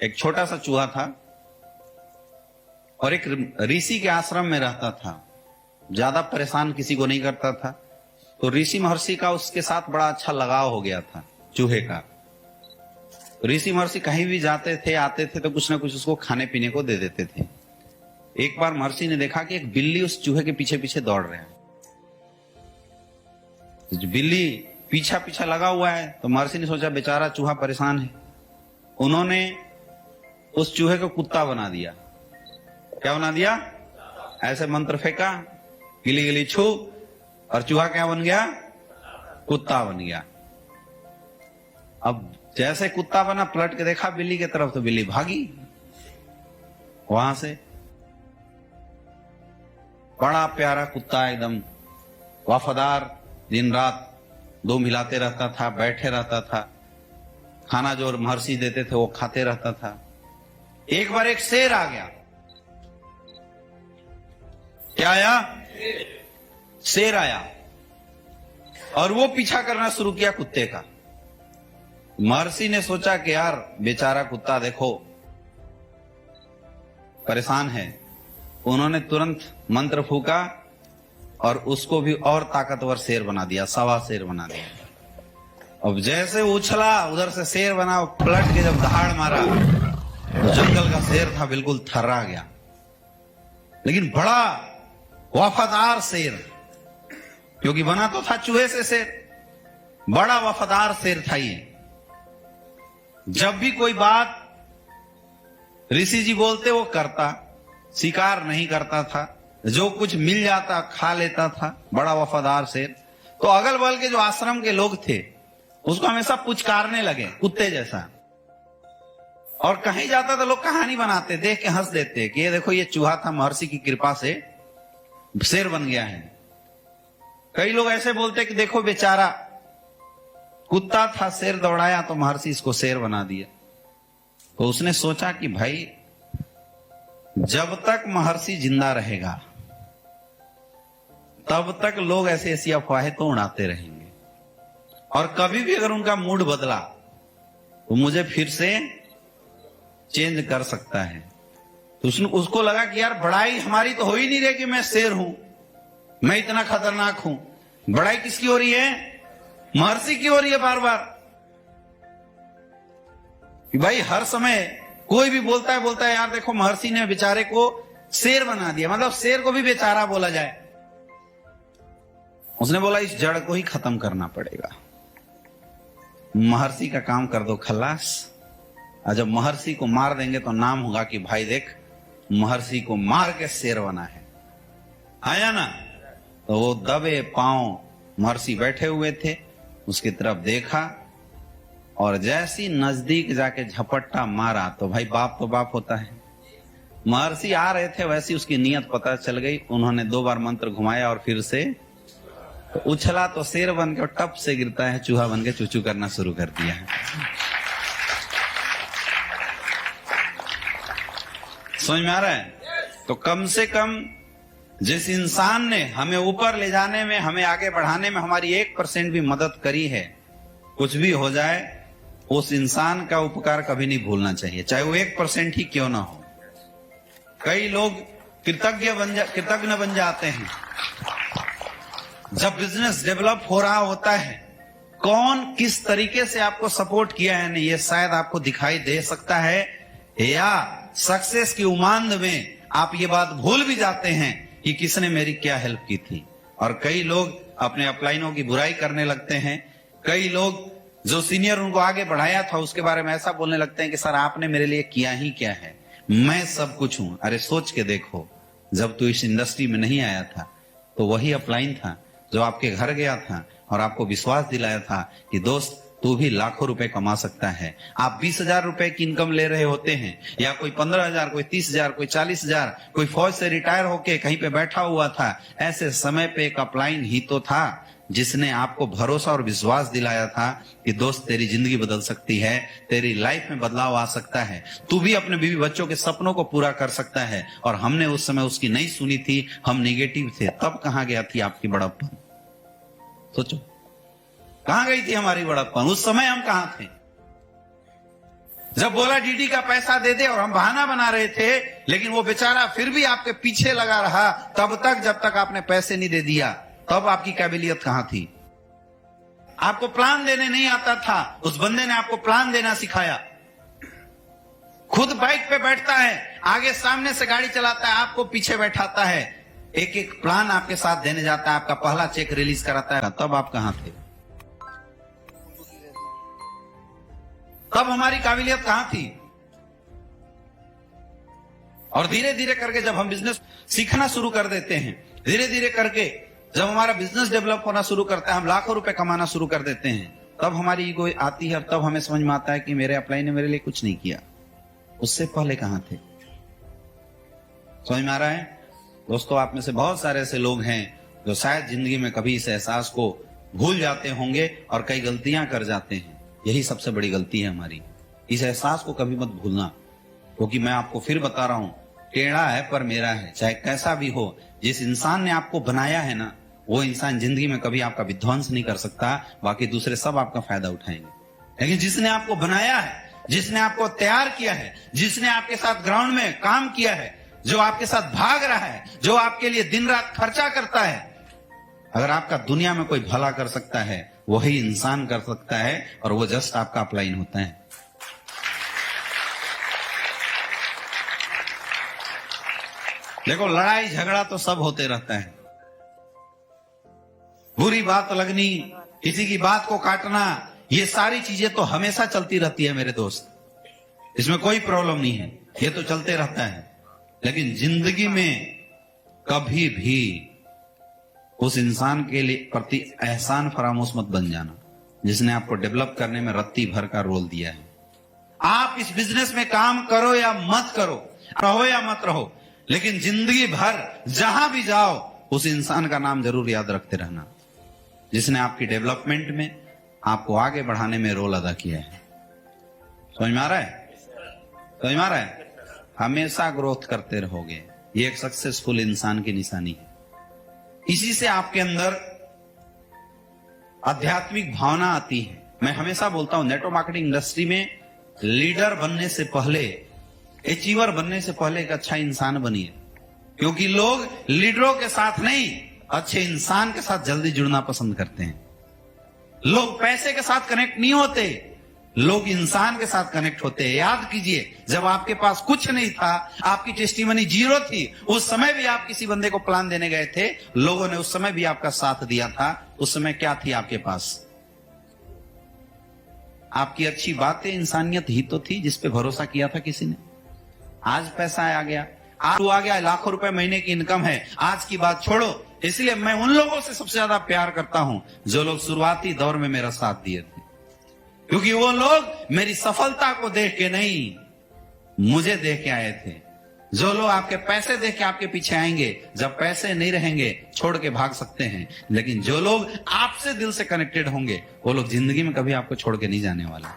एक छोटा सा चूहा था और एक ऋषि के आश्रम में रहता था। ज्यादा परेशान किसी को नहीं करता था। तो ऋषि महर्षि का उसके साथ बड़ा अच्छा लगाव हो गया था चूहे का। ऋषि महर्षि कहीं भी जाते थे आते थे तो कुछ ना कुछ उसको खाने पीने को दे देते थे। एक बार महर्षि ने देखा कि एक बिल्ली उस चूहे के पीछे पीछे दौड़ रहा है। तो बिल्ली पीछा पीछा लगा हुआ है तो महर्षि ने सोचा बेचारा चूहा परेशान है। उन्होंने उस चूहे को कुत्ता बना दिया। क्या बना दिया? ऐसे मंत्र फेंका, गिली गिली छू, और चूहा क्या बन गया? कुत्ता बन गया। अब जैसे कुत्ता बना पलट के देखा बिल्ली की तरफ तो बिल्ली भागी वहां से। बड़ा प्यारा कुत्ता, एकदम वफादार, दिन रात दो मिलाते रहता था, बैठे रहता था, खाना जो महर्षि देते थे वो खाते रहता था। एक बार एक शेर आ गया। क्या आया? शेर आया और वो पीछा करना शुरू किया कुत्ते का। महर्षि ने सोचा कि यार बेचारा कुत्ता देखो परेशान है। उन्होंने तुरंत मंत्र फूका और उसको भी और ताकतवर शेर बना दिया, सवा शेर बना दिया। अब जैसे उछला उधर से शेर बना, पलट के जब दहाड़ मारा तो जंगल का शेर था बिल्कुल थर्रा गया। लेकिन बड़ा वफादार शेर, क्योंकि बना तो था चूहे से शेर, बड़ा वफादार शेर था ये। जब भी कोई बात ऋषि जी बोलते वो करता, शिकार नहीं करता था, जो कुछ मिल जाता खा लेता था, बड़ा वफादार शेर। तो अगल बगल के जो आश्रम के लोग थे उसको हमेशा पुचकारने लगे कुत्ते जैसा। और कहीं जाता तो लोग कहानी बनाते, देख के हंस देते कि ये देखो ये चूहा था, महर्षि की कृपा से शेर बन गया है। कई लोग ऐसे बोलते कि देखो बेचारा कुत्ता था, शेर दौड़ाया तो महर्षि इसको शेर बना दिया। तो उसने सोचा कि भाई जब तक महर्षि जिंदा रहेगा तब तक लोग ऐसी ऐसी अफवाहें तो उड़ाते रहेंगे, और कभी भी अगर उनका मूड बदला तो मुझे फिर से चेंज कर सकता है। तो उसको लगा कि यार बड़ाई हमारी तो हो ही नहीं रही कि मैं शेर हूं, मैं इतना खतरनाक हूं। बड़ाई किसकी हो रही है? महर्षि की हो रही है बार बार। कि भाई हर समय कोई भी बोलता है यार देखो महर्षि ने बेचारे को शेर बना दिया, मतलब शेर को भी बेचारा बोला जाए। उसने बोला इस जड़ को ही खत्म करना पड़ेगा, महर्षि का काम कर दो खल्लास। और जब महर्षि को मार देंगे तो नाम होगा कि भाई देख महर्षि को मार के शेर बना है। आया ना? तो वो दबे पांव महर्षि बैठे हुए थे, उसकी तरफ देखा और जैसी नजदीक जाके झपट्टा मारा तो भाई बाप तो बाप होता है। महर्षि आ रहे थे वैसी उसकी नीयत पता चल गई। उन्होंने 2 बार मंत्र घुमाया और फिर से तो उछला तो शेर बन के टप से गिरता है, चूहा बन के चूचू करना शुरू कर दिया है। समझ में आ रहा है? तो कम से कम जिस इंसान ने हमें ऊपर ले जाने में, हमें आगे बढ़ाने में हमारी 1% भी मदद करी है, कुछ भी हो जाए उस इंसान का उपकार कभी नहीं भूलना चाहिए, चाहे वो 1% ही क्यों ना हो। कई लोग कृतज्ञ बन जाते हैं। जब बिजनेस डेवलप हो रहा होता है, कौन किस तरीके से आपको सपोर्ट किया है नहीं ये शायद आपको दिखाई दे सकता है, या सक्सेस की उमांद में आप ये बात भूल भी जाते हैं कि किसने मेरी क्या हेल्प की थी। और कई लोग अपने अपलाइनों की बुराई करने लगते हैं। कई लोग जो सीनियर उनको आगे बढ़ाया था उसके बारे में ऐसा बोलने लगते हैं कि सर आपने मेरे लिए किया ही क्या है, मैं सब कुछ हूं। अरे सोच के देखो, जब तू इस इंडस्ट्री में नहीं आया था तो वही अपलाइन था जो आपके घर गया था और आपको विश्वास दिलाया था कि दोस्त तू भी लाखों रुपए कमा सकता है। आप 20,000 रुपए की इनकम ले रहे होते हैं, या कोई 15,000, कोई 30,000, कोई 40,000, कोई फौज से रिटायर होके कहीं पे बैठा हुआ था। ऐसे समय पे एक अपलाइन ही तो था जिसने आपको भरोसा और विश्वास दिलाया था कि दोस्त तेरी जिंदगी बदल सकती है, तेरी लाइफ में बदलाव आ सकता है, तू भी अपने बीवी बच्चों के सपनों को पूरा कर सकता है। और हमने उस समय उसकी नहीं सुनी थी, हम निगेटिव थे। तब कहां गया थी आपकी बड़प्पन? सोचो कहां गई थी हमारी बड़प्पन? उस समय हम कहां थे? जब बोला डीडी का पैसा दे दे और हम बहाना बना रहे थे, लेकिन वो बेचारा फिर भी आपके पीछे लगा रहा तब तक, जब तक आपने पैसे नहीं दे दिया। तब आपकी काबिलियत कहां थी? आपको प्लान देने नहीं आता था, उस बंदे ने आपको प्लान देना सिखाया। खुद बाइक पे बैठता है, आगे सामने से गाड़ी चलाता है, आपको पीछे बैठाता है, एक एक प्लान आपके साथ देने जाता है, आपका पहला चेक रिलीज कराता है। तब आप कहां थे? तब हमारी काबिलियत कहां थी? और धीरे धीरे करके जब हम बिजनेस सीखना शुरू कर देते हैं, धीरे धीरे करके जब हमारा बिजनेस डेवलप होना शुरू करता है, हम लाखों रुपए कमाना शुरू कर देते हैं, तब हमारी ईगो आती है और तब हमें समझ में आता है कि मेरे अपलाइन ने मेरे लिए कुछ नहीं किया। उससे पहले कहां थे? समझ में आ रहा है दोस्तों? आप में से बहुत सारे ऐसे लोग हैं जो शायद जिंदगी में कभी इस एहसास को भूल जाते होंगे और कई गलतियां कर जाते हैं। यही सबसे बड़ी गलती है हमारी। इस एहसास को कभी मत भूलना, क्योंकि मैं आपको फिर बता रहा हूं, टेढ़ा है पर मेरा है। चाहे कैसा भी हो, जिस इंसान ने आपको बनाया है ना, वो इंसान जिंदगी में कभी आपका विध्वंस नहीं कर सकता, बाकी दूसरे सब आपका फायदा उठाएंगे। लेकिन जिसने आपको बनाया है, जिसने आपको तैयार किया है, जिसने आपके साथ ग्राउंड में काम किया है, जो आपके साथ भाग रहा है, जो आपके लिए दिन रात खर्चा करता है, अगर आपका दुनिया में कोई भला कर सकता है, वही इंसान कर सकता है, और वो जस्ट आपका अपलाइन होता है। देखो, लड़ाई झगड़ा तो सब होते रहता है, बुरी बात लगनी, किसी की बात को काटना, ये सारी चीजें तो हमेशा चलती रहती है मेरे दोस्त, इसमें कोई प्रॉब्लम नहीं है, ये तो चलते रहता है। लेकिन जिंदगी में कभी भी उस इंसान के लिए प्रति एहसान फरामोश मत बन जाना जिसने आपको डेवलप करने में रत्ती भर का रोल दिया है। आप इस बिजनेस में काम करो या मत करो, रहो या मत रहो, लेकिन जिंदगी भर जहां भी जाओ उस इंसान का नाम जरूर याद रखते रहना, जिसने आपकी डेवलपमेंट में, आपको आगे बढ़ाने में रोल अदा किया है। समझ में आ रहा है? समझ में आ रहा है? हमेशा ग्रोथ करते रहोगे, ये एक सक्सेसफुल इंसान की निशानी है। इसी से आपके अंदर आध्यात्मिक भावना आती है। मैं हमेशा बोलता हूं, नेटवर्क मार्केटिंग इंडस्ट्री में लीडर बनने से पहले, अचीवर बनने से पहले एक अच्छा इंसान बनिए, क्योंकि लोग लीडरों के साथ नहीं, अच्छे इंसान के साथ जल्दी जुड़ना पसंद करते हैं। लोग पैसे के साथ कनेक्ट नहीं होते, लोग इंसान के साथ कनेक्ट होते हैं। याद कीजिए, जब आपके पास कुछ नहीं था, आपकी टेस्टिमनी जीरो थी, उस समय भी आप किसी बंदे को प्लान देने गए थे, लोगों ने उस समय भी आपका साथ दिया था। उस समय क्या थी आपके पास? आपकी अच्छी बातें, इंसानियत ही तो थी, जिसपे भरोसा किया था किसी ने। आज पैसा आ गया, आज आ गया, लाखों रुपए महीने की इनकम है, आज की बात छोड़ो। इसलिए मैं उन लोगों से सबसे ज्यादा प्यार करता हूं जो लोग शुरुआती दौर में मेरा साथ दिए थे, क्योंकि वो लोग मेरी सफलता को देख के नहीं, मुझे देख के आए थे। जो लोग आपके पैसे देख के आपके पीछे आएंगे, जब पैसे नहीं रहेंगे छोड़ के भाग सकते हैं, लेकिन जो लोग आपसे दिल से कनेक्टेड होंगे, वो लोग जिंदगी में कभी आपको छोड़ के नहीं जाने वाला।